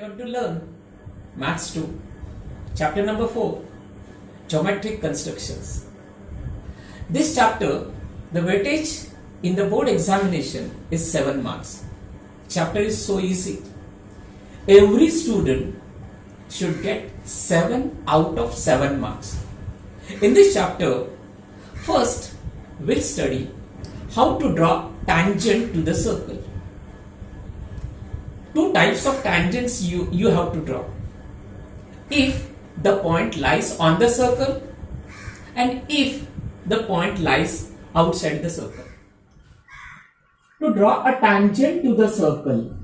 going to learn Maths 2, chapter number 4, Geometric Constructions. This chapter, the weightage in the board examination is 7 marks. Chapter is so easy. Every student should get 7 out of 7 marks. In this chapter, first we'll study how to draw tangent to the circle. Two types of tangents you have to draw. If the point lies on the circle and if the point lies outside the circle. To draw a tangent to the circle,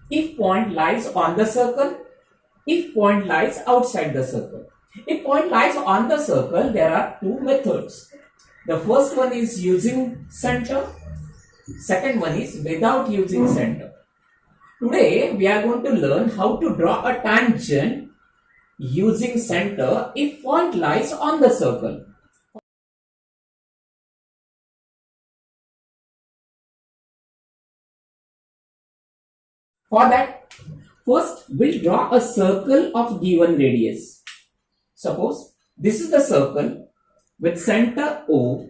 if point lies on the circle, if point lies outside the circle. If point lies on the circle, there are two methods. The first one is using center, second one is without using center. Today we are going to learn how to draw a tangent using center if point lies on the circle. For that, first we'll draw a circle of given radius. Suppose this is the circle with center O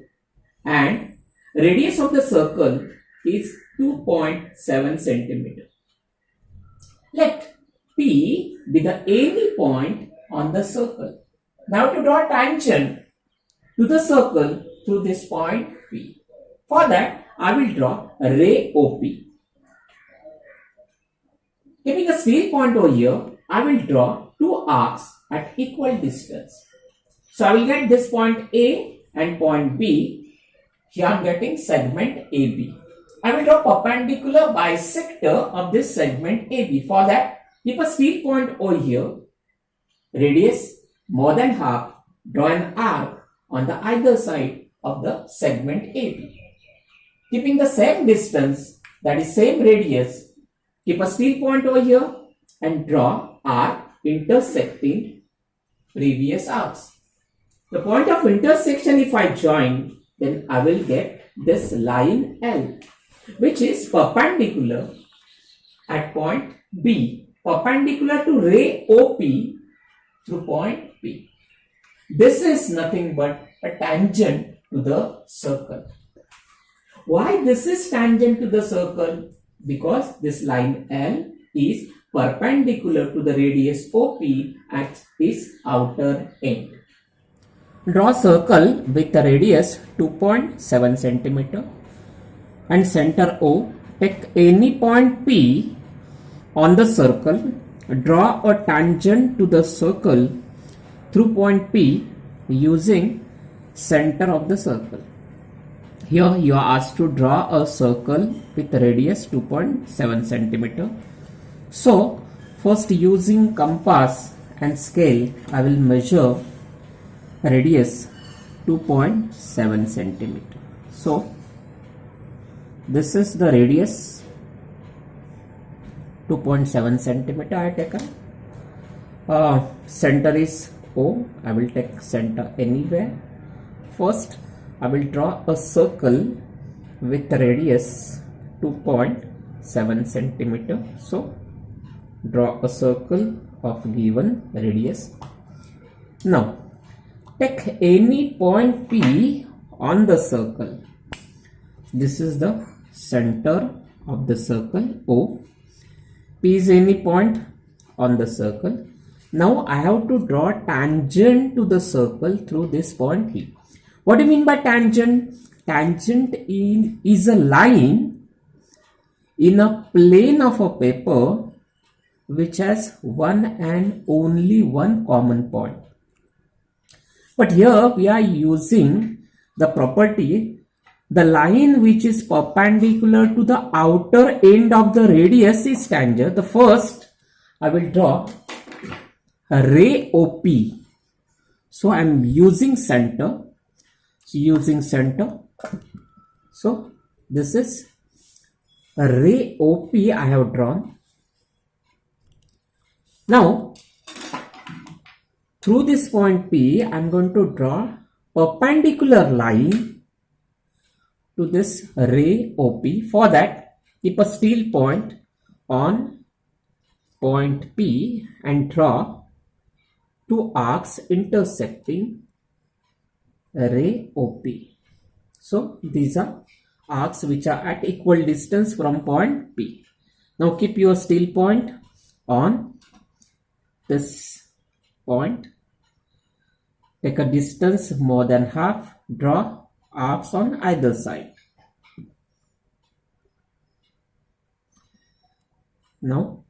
and radius of the circle is 2.7 centimeter. Let P be the any point on the circle. Now to draw tangent to the circle through this point P. For that, I will draw a ray OP. Keeping a steel point over here, I will draw two arcs at equal distance. So I will get this point A and point B. Here I am getting segment AB. I will draw perpendicular bisector of this segment AB. For that, keep a steel point over here, radius more than half, draw an arc on the either side of the segment AB. Keeping the same distance, that is same radius, keep a steel point over here and draw arc intersecting previous arcs. The point of intersection, if I join, then I will get this line L, which is perpendicular at point B, perpendicular to ray OP through point P. This is nothing but a tangent to the circle. Why this is tangent to the circle? Because this line L is perpendicular to the radius OP at its outer end. Draw circle with a radius 2.7 centimeter and center O. Take any point P on the circle. Draw a tangent to the circle through point P using center of the circle. Here you are asked to draw a circle with a radius 2.7 centimeter. So first, using compass and scale, I will measure radius 2.7 centimeter. So this is the radius 2.7 centimeter I taken. Center is O. I will take center anywhere. First, I will draw a circle with radius 2.7 centimeter. So draw a circle of given radius. Now take any point P on the circle. This is the center of the circle O. P is any point on the circle. Now I have to draw tangent to the circle through this point P. What do you mean by tangent? Tangent is a line in a plane of a paper which has one and only one common point. But here we are using the property, the line which is perpendicular to the outer end of the radius is tangent. The first, I will draw a ray OP. So I am using center. So this is a ray OP I have drawn. Now through this point P, I am going to draw perpendicular line to this ray OP. For that, keep a steel point on point P and draw two arcs intersecting ray OP. So these are arcs which are at equal distance from point P. Now keep your steel point on this point. Take a distance more than half. Draw arcs on either side. Now,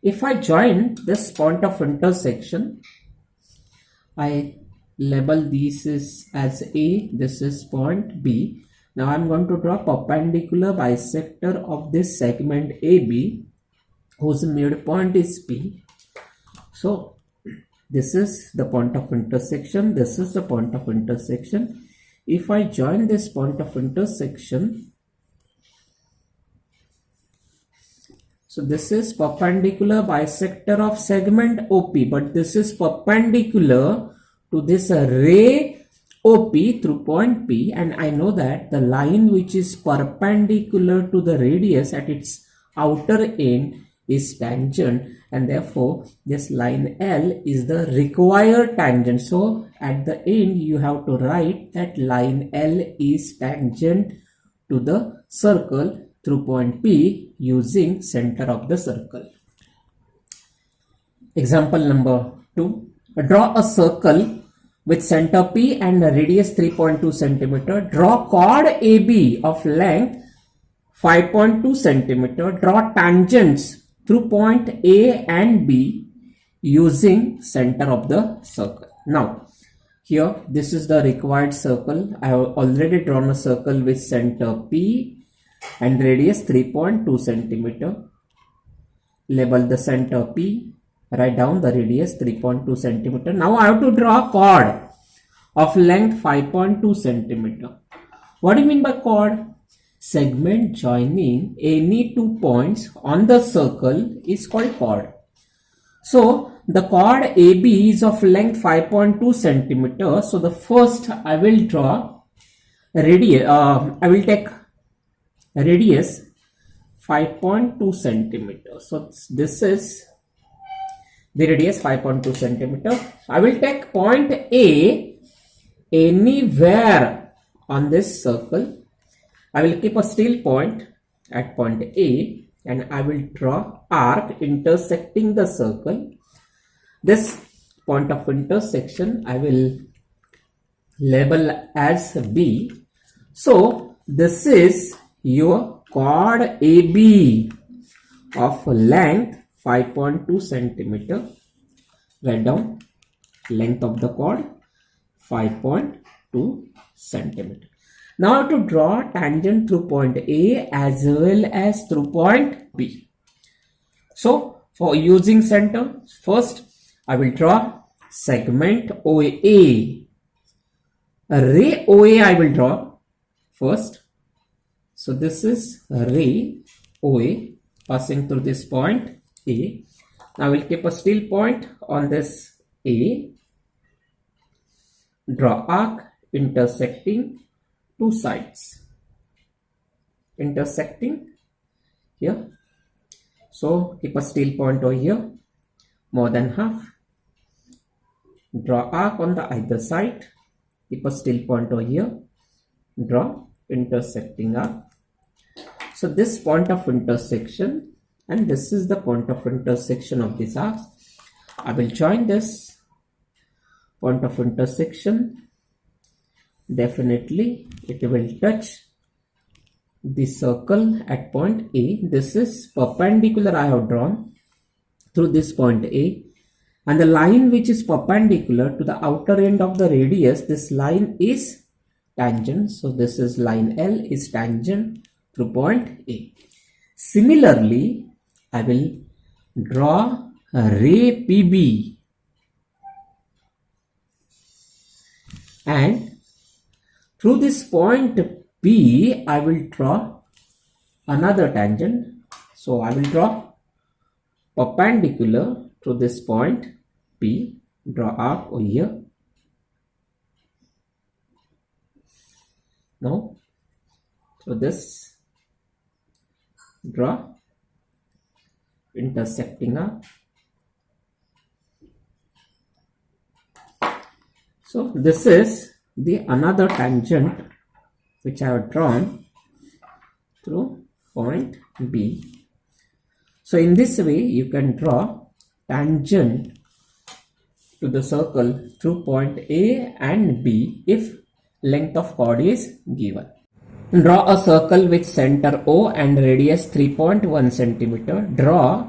if I join this point of intersection, I label this as A, this is point B. Now I'm going to draw perpendicular bisector of this segment AB, whose midpoint is P. So this is the point of intersection, this is the point of intersection. If I join this point of intersection, so this is perpendicular bisector of segment OP, but this is perpendicular to this ray OP through point P, and I know that the line which is perpendicular to the radius at its outer end is tangent, and therefore this line L is the required tangent. So at the end you have to write that line L is tangent to the circle through point P using center of the circle. Example number 2. Draw a circle with center P and a radius 3.2 cm. Draw chord AB of length 5.2 cm. Draw tangents through point A and B using center of the circle. Now, here this is the required circle. I have already drawn a circle with center P and radius 3.2 cm. Label the center P. Write down the radius 3.2 cm. Now I have to draw a chord of length 5.2 cm. What do you mean by chord? Segment joining any two points on the circle is called chord. So the chord AB is of length 5.2 cm. So the first I will draw radius. I will take radius 5.2 cm. So this is the radius 5.2 cm. I will take point A anywhere on this circle. I will keep a steel point at point A and I will draw arc intersecting the circle. This point of intersection I will label as B. So this is your chord AB of length 5.2 cm. Write down length of the chord 5.2 cm. Now I have to draw tangent through point A as well as through point B. So for using center, first I will draw segment OA. A ray OA I will draw first. So this is a ray OA passing through this point A. Now I will keep a steel point on this A. Draw arc intersecting two sides. Intersecting here. So keep a steel point over here. More than half. Draw arc on the either side. Keep a steel point over here. Draw intersecting arc. So this point of intersection and this is the point of intersection of these arcs. I will join this point of intersection. Definitely it will touch the circle at point A. This is perpendicular I have drawn through this point A, and the line which is perpendicular to the outer end of the radius, this line is tangent. So this is line L is tangent through point A. Similarly, I will draw a ray PB and through this point P I will draw another tangent. So I will draw perpendicular to this point P. Draw arc over here. Now through this draw intersecting a. So this is the another tangent which I have drawn through point B. So in this way you can draw tangent to the circle through point A and B if length of chord is given. Draw a circle with center O and radius 3.1 centimeter. Draw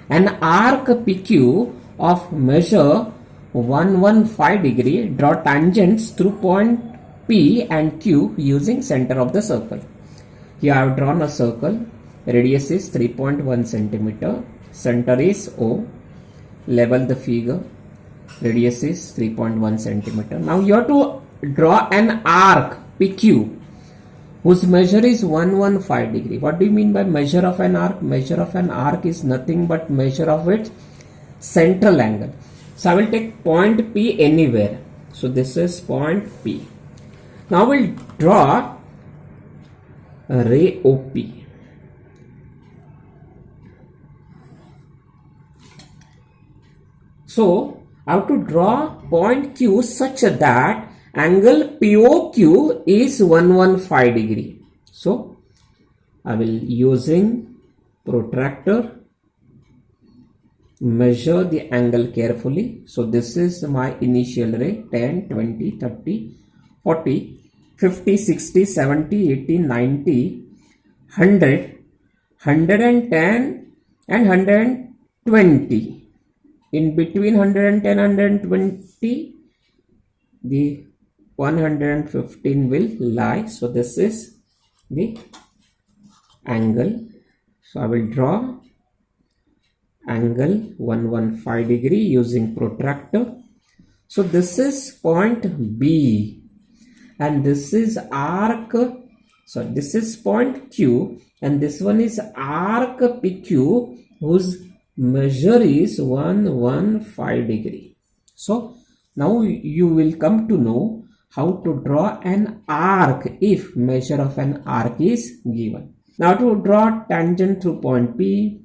an arc PQ of measure 115 degree. Draw tangents through point P and Q using center of the circle. Here I have drawn a circle. Radius is 3.1 centimeter. Center is O. Level the figure. Radius is 3.1 centimeter. Now you have to draw an arc PQ whose measure is 115 degree. What do you mean by measure of an arc? Measure of an arc is nothing but measure of its central angle. So I will take point P anywhere. So this is point P. Now we'll draw a ray OP. So I have to draw point Q such that angle POQ is 115 degree. So I will using protractor measure the angle carefully. So this is my initial ray 10, 20, 30, 40, 50, 60, 70, 80, 90, 100, 110 and 120. In between 110 and 120 the 115 will lie. So this is the angle. So I will draw angle 115 degree using protractor. So this is point B and this is arc. So this is point Q and this one is arc PQ whose measure is 115 degree. So now you will come to know how to draw an arc if measure of an arc is given. Now to draw tangent through point P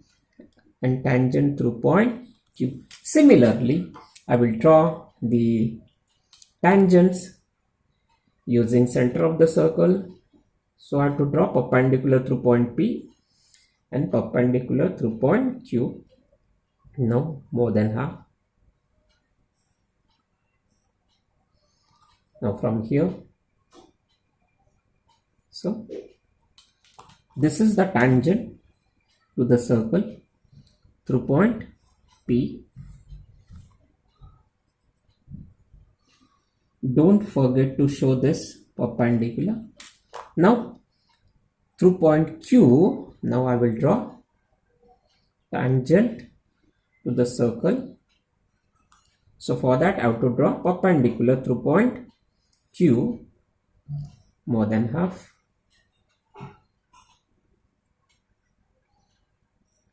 and tangent through point Q. Similarly, I will draw the tangents using center of the circle. So I have to draw perpendicular through point P and perpendicular through point Q. Now more than half. Now from here, so this is the tangent to the circle through point P. Don't forget to show this perpendicular. Now through point Q, now I will draw tangent to the circle. So for that I have to draw perpendicular through point Q more than half.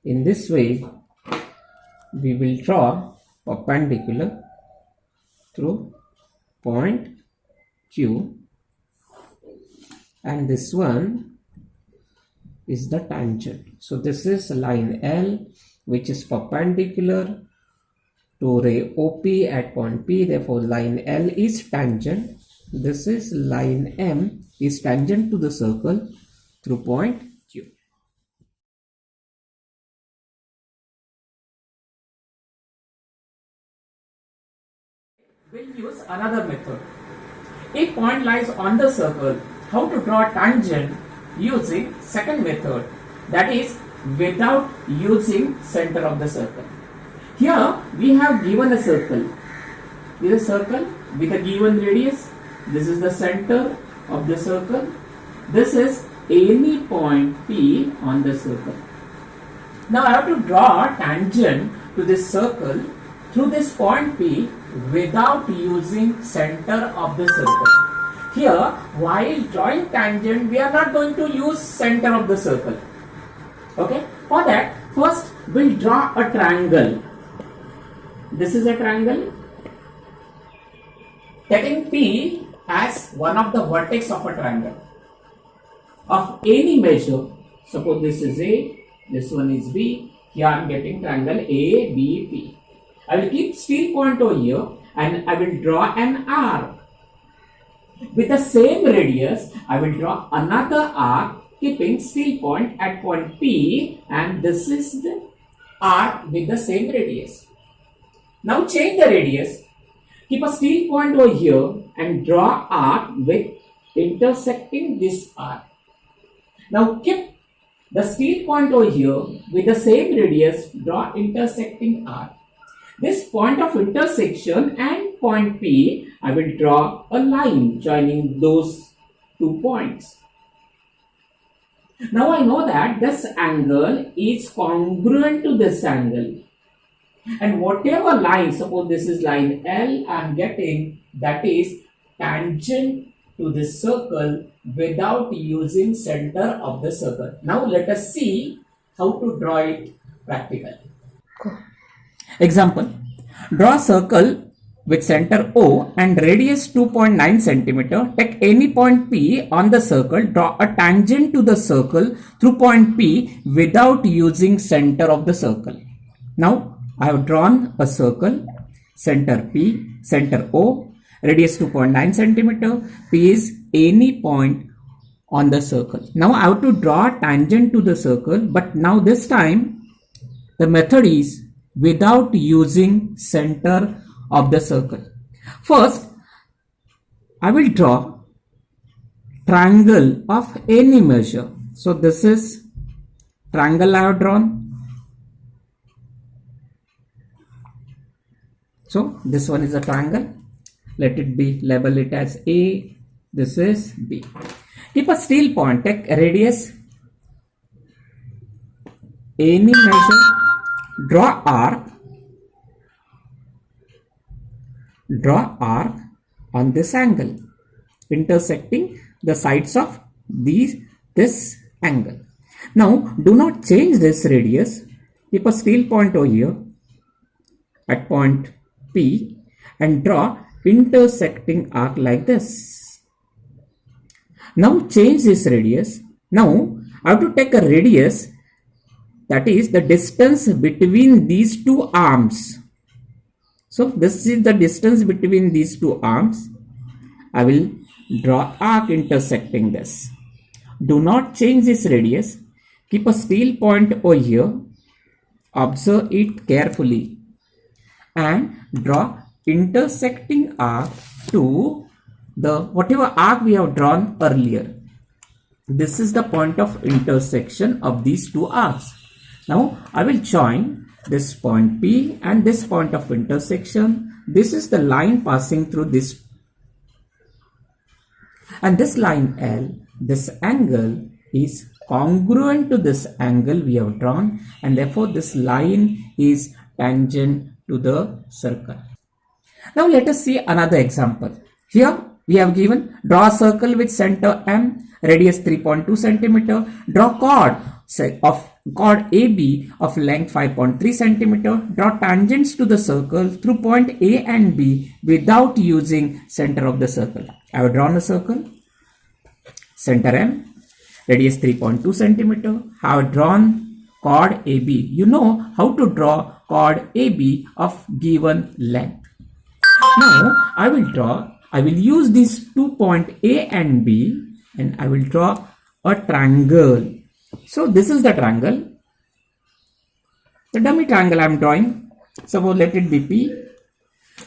In this way we will draw perpendicular through point Q and this one is the tangent. So this is line L which is perpendicular to ray OP at point P. Therefore line L is tangent. This is line M is tangent to the circle through point Q. We'll use another method. If point lies on the circle, how to draw tangent using second method, that is without using center of the circle. Here we have given a circle. This is a circle with a given radius. This is the center of the circle. This is any point P on the circle. Now I have to draw tangent to this circle through this point P without using center of the circle. Here while drawing tangent we are not going to use center of the circle. Okay, for that first we'll draw a triangle. This is a triangle. Taking P as one of the vertex of a triangle of any measure. Suppose this is A, this one is B, Here I am getting triangle ABP. I will keep steel point over here and I will draw an arc. With the same radius, I will draw another arc keeping steel point at point P, and this is the arc with the same radius. Now change the radius, keep a steel point over here and draw arc with intersecting this arc. Now keep the steel point over here with the same radius, draw intersecting arc. This point of intersection and point P, I will draw a line joining those 2 points. Now I know that this angle is congruent to this angle. And whatever line, suppose this is line L, I am getting, that is tangent to this circle without using center of the circle. Now let us see how to draw it practically. Example, draw a circle with center O and radius 2.9 cm. Take any point P on the circle, draw a tangent to the circle through point P without using center of the circle. Now I have drawn a circle, center P, center O, radius 2.9 cm, P is any point on the circle. Now I have to draw a tangent to the circle, but now this time the method is without using center of the circle. First, I will draw triangle of any measure. So this is triangle I have drawn. So this one is a triangle. Let it be, label it as A. This is B. Keep a steel point, take radius, any measure, draw arc on this angle, intersecting the sides of this angle. Now do not change this radius. Keep a steel point over here at point P and draw intersecting arc like this. Now change this radius. Now I have to take a radius, that is the distance between these two arms. So this is the distance between these two arms. I will draw arc intersecting this. Do not change this radius. Keep a steel point over here. Observe it carefully and draw intersecting arc to the whatever arc we have drawn earlier. This is the point of intersection of these two arcs. Now I will join this point P and this point of intersection. This is the line passing through this, and this line L, this angle is congruent to this angle we have drawn, and therefore this line is tangent to the circle. Now let us see another example. Here we have given, draw a circle with center M, radius 3.2 cm. Draw chord AB of length 5.3 cm. Draw tangents to the circle through point A and B without using center of the circle. I have drawn a circle, center M, radius 3.2 cm. I have drawn chord AB. You know how to draw chord AB of given length. Now I will use these 2 points A and B and I will draw a triangle. So this is the triangle, the dummy triangle I am drawing. Suppose let it be P.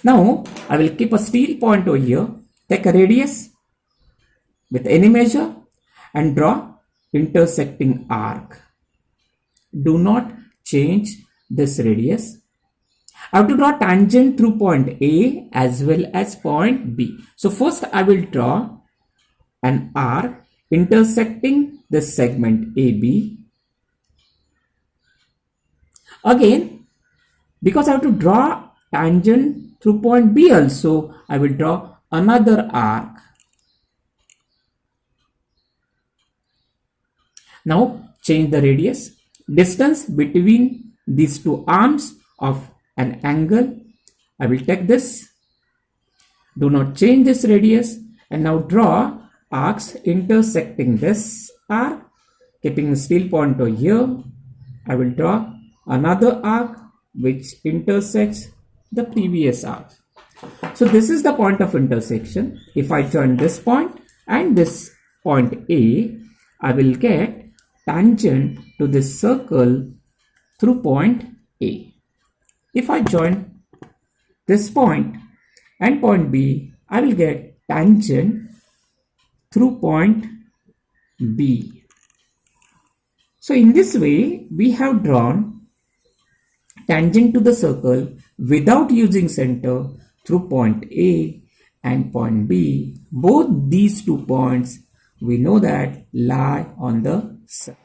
Now I will keep a steel point over here, take a radius with any measure and draw intersecting arc. Do not change this radius. I have to draw tangent through point A as well as point B. So first I will draw an arc intersecting this segment AB. Again, because I have to draw tangent through point B also, I will draw another arc. Now change the radius. Distance between these two arms of an angle, I will take this. Do not change this radius and now draw arcs intersecting this arc. Keeping the steel point over here, I will draw another arc which intersects the previous arc. So this is the point of intersection. If I join this point and this point A, I will get tangent to this circle through point A. If I join this point and point B, I will get tangent through point B. So in this way, we have drawn tangent to the circle without using center through point A and point B. Both these 2 points we know that lie on the circle.